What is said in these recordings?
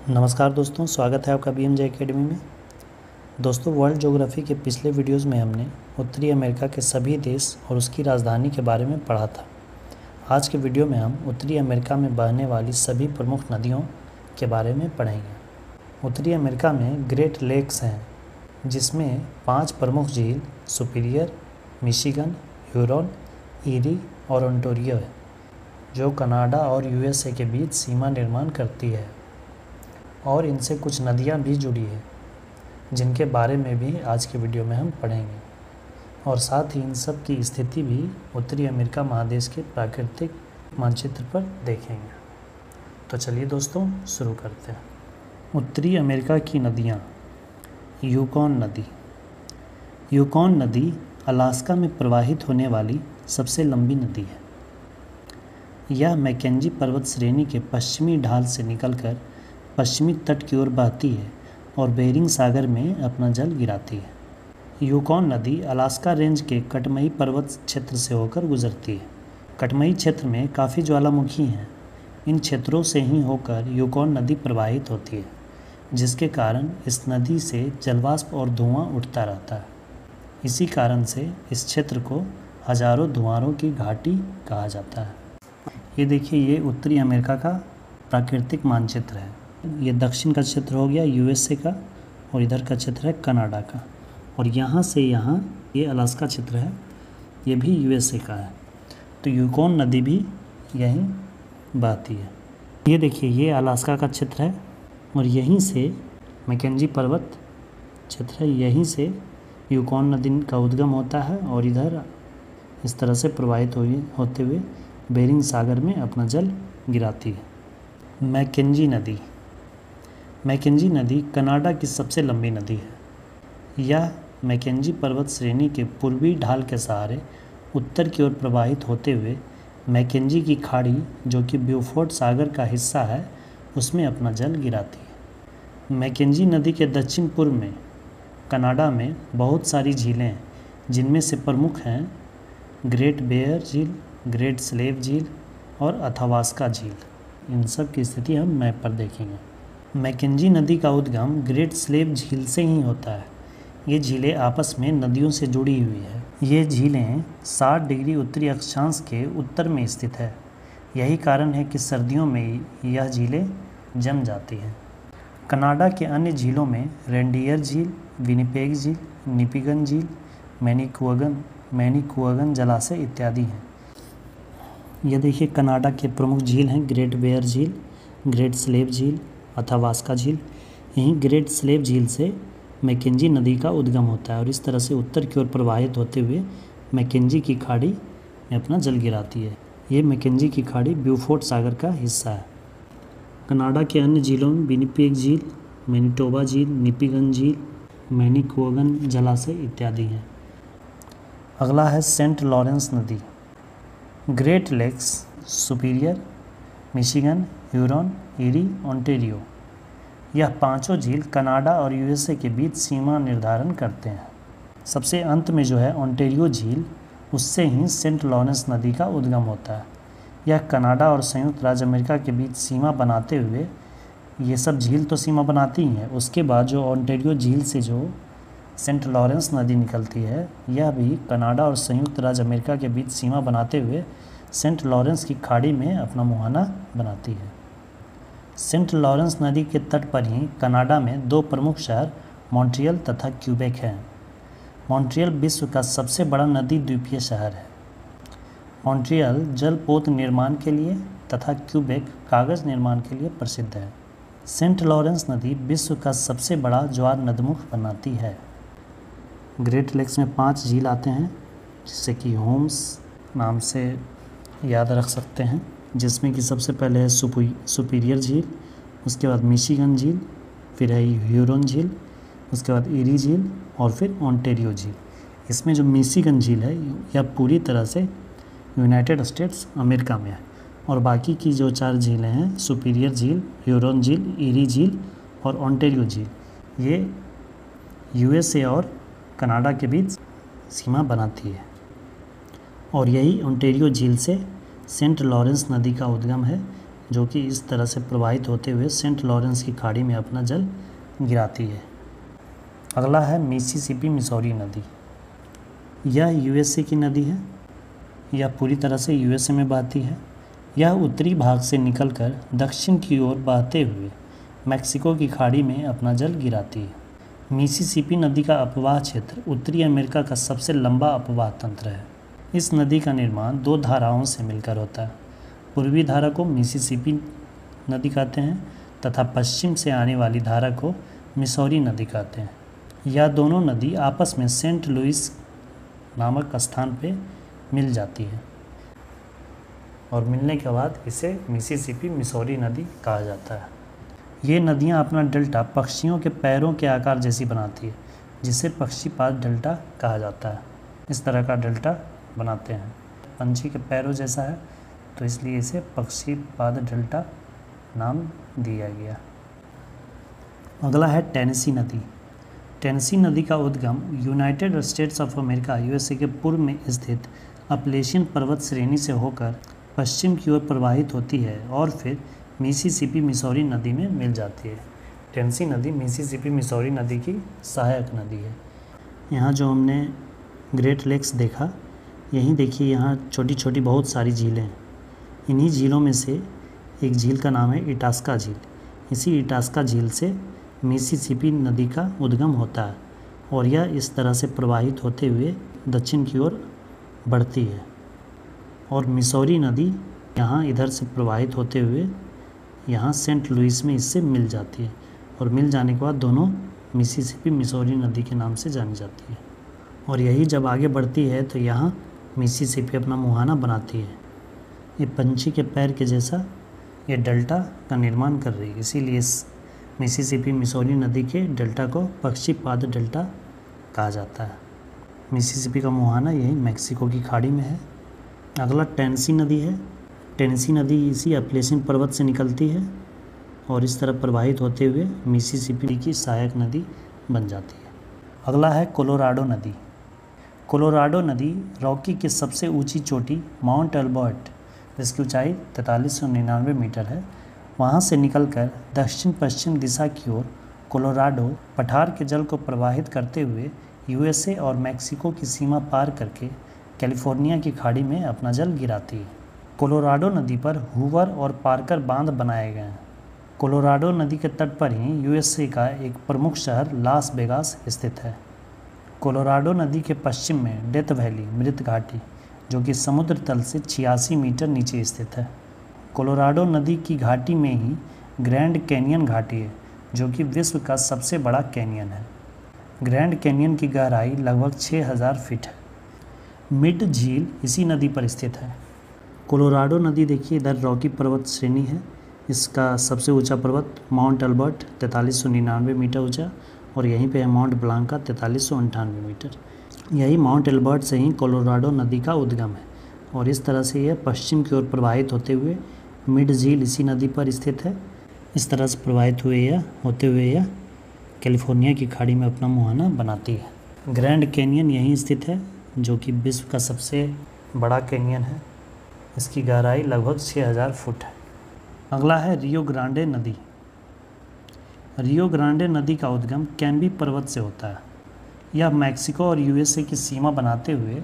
नमस्कार दोस्तों, स्वागत है आपका BMJ एकेडमी में। दोस्तों, वर्ल्ड ज्योग्राफी के पिछले वीडियोस में हमने उत्तरी अमेरिका के सभी देश और उसकी राजधानी के बारे में पढ़ा था। आज के वीडियो में हम उत्तरी अमेरिका में बहने वाली सभी प्रमुख नदियों के बारे में पढ़ेंगे। उत्तरी अमेरिका में ग्रेट लेक्स हैं, जिसमें 5 प्रमुख झील सुपीरियर, मिशिगन, ह्यूरॉन, ईरी और ओंटारियो है, जो कनाडा और USA के बीच सीमा निर्माण करती है। और इनसे कुछ नदियाँ भी जुड़ी हैं, जिनके बारे में भी आज के वीडियो में हम पढ़ेंगे, और साथ ही इन सब की स्थिति भी उत्तरी अमेरिका महादेश के प्राकृतिक मानचित्र पर देखेंगे। तो चलिए दोस्तों, शुरू करते हैं। उत्तरी अमेरिका की नदियाँ। यूकॉन नदी। यूकॉन नदी अलास्का में प्रवाहित होने वाली सबसे लंबी नदी है। यह मैकेंजी पर्वत श्रेणी के पश्चिमी ढाल से निकलकर पश्चिमी तट की ओर बहती है और बेरिंग सागर में अपना जल गिराती है। यूकॉन नदी अलास्का रेंज के कटमई पर्वत क्षेत्र से होकर गुजरती है। कटमई क्षेत्र में काफ़ी ज्वालामुखी हैं। इन क्षेत्रों से ही होकर यूकॉन नदी प्रवाहित होती है, जिसके कारण इस नदी से जलवाष्प और धुआं उठता रहता है। इसी कारण से इस क्षेत्र को हजारों धुआंरों की घाटी कहा जाता है। ये देखिए, ये उत्तरी अमेरिका का प्राकृतिक मानचित्र है। ये दक्षिण का क्षेत्र हो गया USA का, और इधर का क्षेत्र है कनाडा का, और यहाँ से यहाँ ये अलास्का क्षेत्र है, ये भी USA का है। तो यूकॉन नदी भी यहीं बहती है। ये देखिए, ये अलास्का का क्षेत्र है, और यहीं से मैकेंजी पर्वत क्षेत्र है, यहीं से यूकॉन नदी का उद्गम होता है और इधर इस तरह से प्रवाहित होते हुए बेरिंग सागर में अपना जल गिराती है। मैकेंजी नदी। मैकेंजी नदी कनाडा की सबसे लंबी नदी है। यह मैकेंजी पर्वत श्रेणी के पूर्वी ढाल के सहारे उत्तर की ओर प्रवाहित होते हुए मैकेंजी की खाड़ी, जो कि ब्यूफोर्ट सागर का हिस्सा है, उसमें अपना जल गिराती है। मैकेंजी नदी के दक्षिण पूर्व में कनाडा में बहुत सारी झीलें हैं, जिनमें से प्रमुख हैं ग्रेट बेयर झील, ग्रेट स्लेव झील और अथावास्का झील। इन सब की स्थिति हम मैप पर देखेंगे। मैकेंजी नदी का उद्गम ग्रेट स्लेव झील से ही होता है। ये झीलें आपस में नदियों से जुड़ी हुई है। ये झीलें 60 डिग्री उत्तरी अक्षांश के उत्तर में स्थित है। यही कारण है कि सर्दियों में यह झीलें जम जाती हैं। कनाडा के अन्य झीलों में रेंडियर झील, विनिपेग झील, निपिगन झील, मैनीकुआगन जलाशय इत्यादि हैं। यह देखिए, कनाडा के प्रमुख झील हैं ग्रेट बेयर झील, ग्रेट स्लेव झील, अथावास्का झील। यहीं ग्रेट स्लेव झील से मैकेंजी नदी का उद्गम होता है और इस तरह से उत्तर की ओर प्रवाहित होते हुए मैकेंजी की खाड़ी में अपना जल गिराती है। ये मैकेंजी की खाड़ी ब्यूफोर्ट सागर का हिस्सा है। कनाडा के अन्य झीलों में विनिपेग झील, मैनीटोबा झील, निपिगन झील, मैनीकुआगन जलाशय इत्यादि हैं। अगला है सेंट लॉरेंस नदी। Great Lakes Superior, Michigan, Huron, Erie, Ontario. यह पांचों झील कनाडा और USA के बीच सीमा निर्धारण करते हैं। सबसे अंत में जो है ओंटारियो झील, उससे ही सेंट लॉरेंस नदी का उद्गम होता है। यह कनाडा और संयुक्त राज्य अमेरिका के बीच सीमा बनाते हुए, ये सब झील तो सीमा बनाती ही हैं, उसके बाद जो ओंटारियो झील से जो सेंट लॉरेंस नदी निकलती है, यह भी कनाडा और संयुक्त राज्य अमेरिका के बीच सीमा बनाते हुए सेंट लॉरेंस की खाड़ी में अपना मुहाना बनाती है। सेंट लॉरेंस नदी के तट पर ही कनाडा में 2 प्रमुख शहर मॉन्ट्रियल तथा क्यूबेक हैं। मॉन्ट्रियल विश्व का सबसे बड़ा नदी द्वीपीय शहर है। मॉन्ट्रियल जलपोत निर्माण के लिए तथा क्यूबेक कागज़ निर्माण के लिए प्रसिद्ध है। सेंट लॉरेंस नदी विश्व का सबसे बड़ा ज्वार नदमुख बनाती है। ग्रेट लेक्स में 5 झील आते हैं, जिससे कि होम्स नाम से याद रख सकते हैं, जिसमें कि सबसे पहले है सुपीरियर झील, उसके बाद मिशिगन झील, फिर है ह्यूरॉन झील, उसके बाद ईरी झील और फिर ओंटारियो झील। इसमें जो मिशिगन झील है, यह पूरी तरह से यूनाइटेड स्टेट्स अमेरिका में है, और बाकी की जो 4 झीलें हैं, सुपीरियर झील, ह्यूरॉन झील, ईरी झील और ओंटारियो झील, ये USA और कनाडा के बीच सीमा बनाती है। और यही ओंटारियो झील से सेंट लॉरेंस नदी का उद्गम है, जो कि इस तरह से प्रवाहित होते हुए सेंट लॉरेंस की खाड़ी में अपना जल गिराती है। अगला है मिसिसिपी मिसौरी नदी। यह यूएसए की नदी है। यह पूरी तरह से यूएसए में बहती है। यह उत्तरी भाग से निकलकर दक्षिण की ओर बहते हुए मैक्सिको की खाड़ी में अपना जल गिराती है। मिसिसिपी नदी का अपवाह क्षेत्र उत्तरी अमेरिका का सबसे लंबा अपवाह तंत्र है। इस नदी का निर्माण दो धाराओं से मिलकर होता है। पूर्वी धारा को मिसिसिपी नदी कहते हैं तथा पश्चिम से आने वाली धारा को मिसौरी नदी कहते हैं। यह दोनों नदी आपस में सेंट लुइस नामक स्थान पर मिल जाती है और मिलने के बाद इसे मिसिसिपी मिसौरी नदी कहा जाता है। ये नदियाँ अपना डेल्टा पक्षियों के पैरों के आकार जैसी बनाती है, जिसे पक्षीपाद डेल्टा कहा जाता है। इस तरह का डेल्टा बनाते हैं। पंछी के पैरों जैसा है तो इसलिए इसे पक्षीपाद डेल्टा नाम दिया गया। अगला है टेनेसी नदी। टेनेसी नदी का उद्गम United states of America USA के पूर्व में स्थित अपलेशियन पर्वत श्रेणी से होकर पश्चिम की ओर प्रवाहित होती है और फिर मिसिसिपी मिसौरी नदी में मिल जाती है। टेनेसी नदी मिसिसिपी मिसौरी नदी की सहायक नदी है। यहाँ जो हमने ग्रेट लेक्स देखा, यहीं देखिए यहाँ छोटी छोटी बहुत सारी झीलें हैं। इन्हीं झीलों में से एक झील का नाम है इटास्का झील। इसी इटास्का झील से मिसिसिपी नदी का उद्गम होता है और यह इस तरह से प्रवाहित होते हुए दक्षिण की ओर बढ़ती है और मिसौरी नदी यहाँ इधर से प्रवाहित होते हुए यहाँ सेंट लुइस में इससे मिल जाती है और मिल जाने के बाद दोनों मिसिसिपी मिसौरी नदी के नाम से जानी जाती है। और यही जब आगे बढ़ती है तो यहाँ मिसिसिपी अपना मुहाना बनाती है। ये पंछी के पैर के जैसा ये डेल्टा का निर्माण कर रही है, इसीलिए इस मिसिसिपी मिसौरी नदी के डेल्टा को पक्षीपाद डेल्टा कहा जाता है। मिसिसिपी का मुहाना यही मैक्सिको की खाड़ी में है। अगला टेनेसी नदी है। टेनेसी नदी इसी अपलेशियन पर्वत से निकलती है और इस तरह प्रवाहित होते हुए मिसिसिपी की सहायक नदी बन जाती है। अगला है कोलोराडो नदी। कोलोराडो नदी रॉकी की सबसे ऊंची चोटी माउंट एल्बर्ट, जिसकी ऊंचाई 4399 मीटर है, वहां से निकलकर दक्षिण पश्चिम दिशा की ओर कोलोराडो पठार के जल को प्रवाहित करते हुए यूएसए और मैक्सिको की सीमा पार करके कैलिफोर्निया की खाड़ी में अपना जल गिराती है। कोलोराडो नदी पर हूवर और पार्कर बांध बनाए गए हैं। कोलोराडो नदी के तट पर ही यूएसए का एक प्रमुख शहर लास वेगास स्थित है। कोलोराडो नदी के पश्चिम में डेथ वैली मृत घाटी, जो कि समुद्र तल से 86 मीटर नीचे स्थित है। कोलोराडो नदी की घाटी में ही ग्रैंड कैनियन घाटी है, जो कि विश्व का सबसे बड़ा कैनियन है। ग्रैंड कैनियन की गहराई लगभग 6000 फीट है। मिड झील इसी नदी पर स्थित है। कोलोराडो नदी देखिए इधर रॉकी पर्वत श्रेणी है। इसका सबसे ऊंचा पर्वत माउंट एल्बर्ट 4399 मीटर ऊंचा और यहीं पे है माउंट ब्लांका 4398 मीटर। यही माउंट एल्बर्ट से ही कोलोराडो नदी का उद्गम है और इस तरह से यह पश्चिम की ओर प्रवाहित होते हुए मिड झील इसी नदी पर स्थित है। इस तरह से प्रवाहित होते हुए यह कैलिफोर्निया की खाड़ी में अपना मुहाना बनाती है। ग्रैंड कैनियन यहीं स्थित है, जो कि विश्व का सबसे बड़ा कैनियन है। इसकी गहराई लगभग 6000 फुट है। अगला है रियो ग्रांडे नदी। रियो ग्रांडे नदी का उद्गम कैम्बी पर्वत से होता है। यह मैक्सिको और यूएसए की सीमा बनाते हुए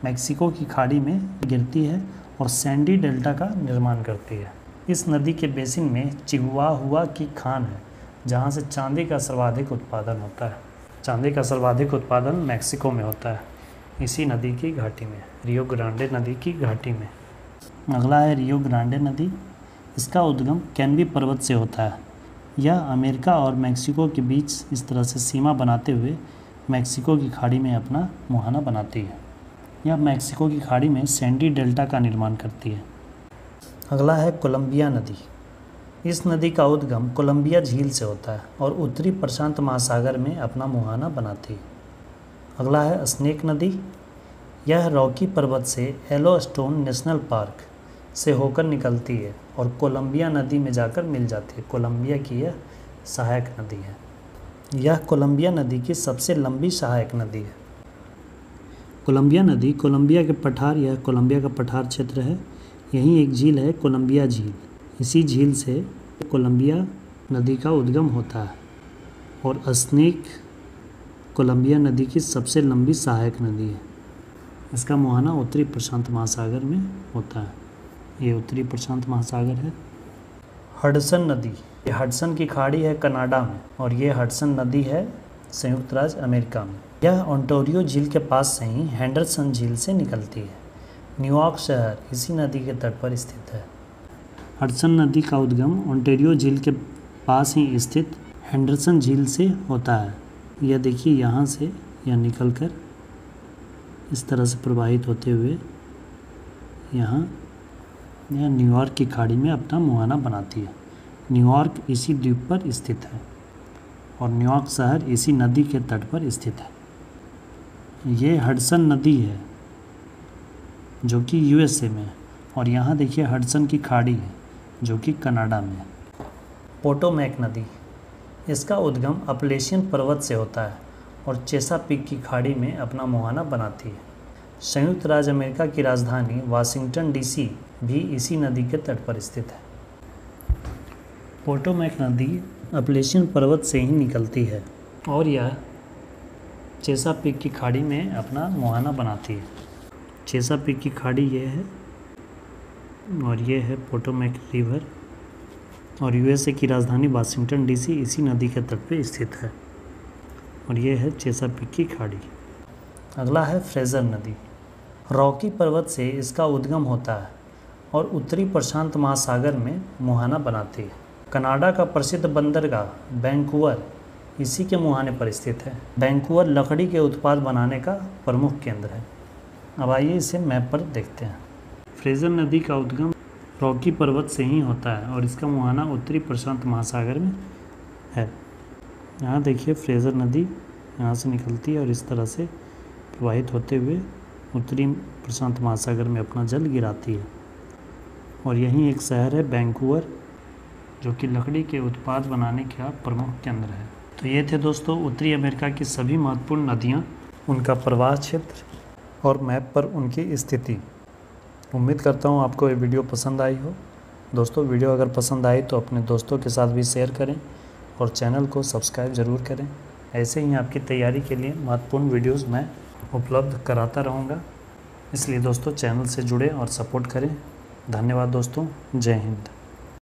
मैक्सिको की खाड़ी में गिरती है और सैंडी डेल्टा का निर्माण करती है। इस नदी के बेसिन में चिहुआहुआ की खान है, जहाँ से चांदी का सर्वाधिक उत्पादन होता है। चांदी का सर्वाधिक उत्पादन मैक्सिको में होता है, इसी नदी की घाटी में, रियो ग्रांडे नदी की घाटी में। अगला है रियो ग्रांडे नदी। इसका उद्गम कैम्बी पर्वत से होता है। यह अमेरिका और मैक्सिको के बीच इस तरह से सीमा बनाते हुए मैक्सिको की खाड़ी में अपना मुहाना बनाती है। यह मैक्सिको की खाड़ी में सैंडी डेल्टा का निर्माण करती है। अगला है कोलंबिया नदी। इस नदी का उद्गम कोलंबिया झील से होता है और उत्तरी प्रशांत महासागर में अपना मुहाना बनाती है। अगला है स्नेक नदी। यह रॉकी पर्वत से येलोस्टोन नेशनल पार्क से होकर निकलती है और कोलंबिया नदी में जाकर मिल जाती है। कोलंबिया की यह सहायक नदी है। यह कोलंबिया नदी की सबसे लंबी सहायक नदी है। कोलंबिया नदी कोलंबिया के पठार, यह कोलंबिया का पठार क्षेत्र है। यहीं एक झील है कोलंबिया झील। इसी झील से कोलंबिया नदी का उद्गम होता है और स्नेक कोलंबिया नदी की सबसे लंबी सहायक नदी है। इसका मुहाना उत्तरी प्रशांत महासागर में होता है। ये उत्तरी प्रशांत महासागर है। हडसन नदी, ये हडसन की खाड़ी है कनाडा में और ये हडसन नदी है संयुक्त राज्य अमेरिका में। यह ओंटारियो झील के पास से ही हेंडरसन झील से निकलती है। न्यूयॉर्क शहर इसी नदी के तट पर स्थित है। हडसन नदी का उद्गम ओंटारियो झील के पास ही स्थित हेंडरसन झील से होता है। यह देखिए यहाँ से यह निकलकर इस तरह से प्रवाहित होते हुए यहाँ यह न्यूयॉर्क की खाड़ी में अपना मुहाना बनाती है। न्यूयॉर्क इसी द्वीप पर स्थित है और न्यूयॉर्क शहर इसी नदी के तट पर स्थित है। ये हडसन नदी है जो कि यूएसए में है और यहाँ देखिए हडसन की खाड़ी है जो कि कनाडा में है। पोटोमैक नदी, इसका उद्गम अपलेशियन पर्वत से होता है और चेसापीक की खाड़ी में अपना मुहाना बनाती है। संयुक्त राज्य अमेरिका की राजधानी वाशिंगटन डीसी भी इसी नदी के तट पर स्थित है। पोटोमैक नदी अपलेशियन पर्वत से ही निकलती है और यह चेसापीक की खाड़ी में अपना मुहाना बनाती है। चेसापीक की खाड़ी ये है और ये है पोटोमैक रिवर और यूएसए की राजधानी वाशिंगटन डीसी इसी नदी के तट पे स्थित है और ये है चेसापीक की खाड़ी। अगला है फ्रेजर नदी। रॉकी पर्वत से इसका उद्गम होता है और उत्तरी प्रशांत महासागर में मुहाना बनाती है। कनाडा का प्रसिद्ध बंदरगाह वैंकूवर इसी के मुहाने पर स्थित है। वैंकूवर लकड़ी के उत्पाद बनाने का प्रमुख केंद्र है। अब आइए इसे मैप पर देखते हैं। फ्रेजर नदी का उद्गम रॉकी पर्वत से ही होता है और इसका मुहाना उत्तरी प्रशांत महासागर में है। यहाँ देखिए फ्रेजर नदी यहाँ से निकलती है और इस तरह से प्रवाहित होते हुए उत्तरी प्रशांत महासागर में अपना जल गिराती है और यहीं एक शहर है वैंकूवर जो कि लकड़ी के उत्पाद बनाने का प्रमुख केंद्र है। तो ये थे दोस्तों उत्तरी अमेरिका की सभी महत्वपूर्ण नदियाँ, उनका प्रवाह क्षेत्र और मैप पर उनकी स्थिति। उम्मीद करता हूँ आपको ये वीडियो पसंद आई हो। दोस्तों वीडियो अगर पसंद आई तो अपने दोस्तों के साथ भी शेयर करें और चैनल को सब्सक्राइब ज़रूर करें। ऐसे ही आपकी तैयारी के लिए महत्वपूर्ण वीडियोस मैं उपलब्ध कराता रहूँगा, इसलिए दोस्तों चैनल से जुड़े और सपोर्ट करें। धन्यवाद दोस्तों, जय हिंद।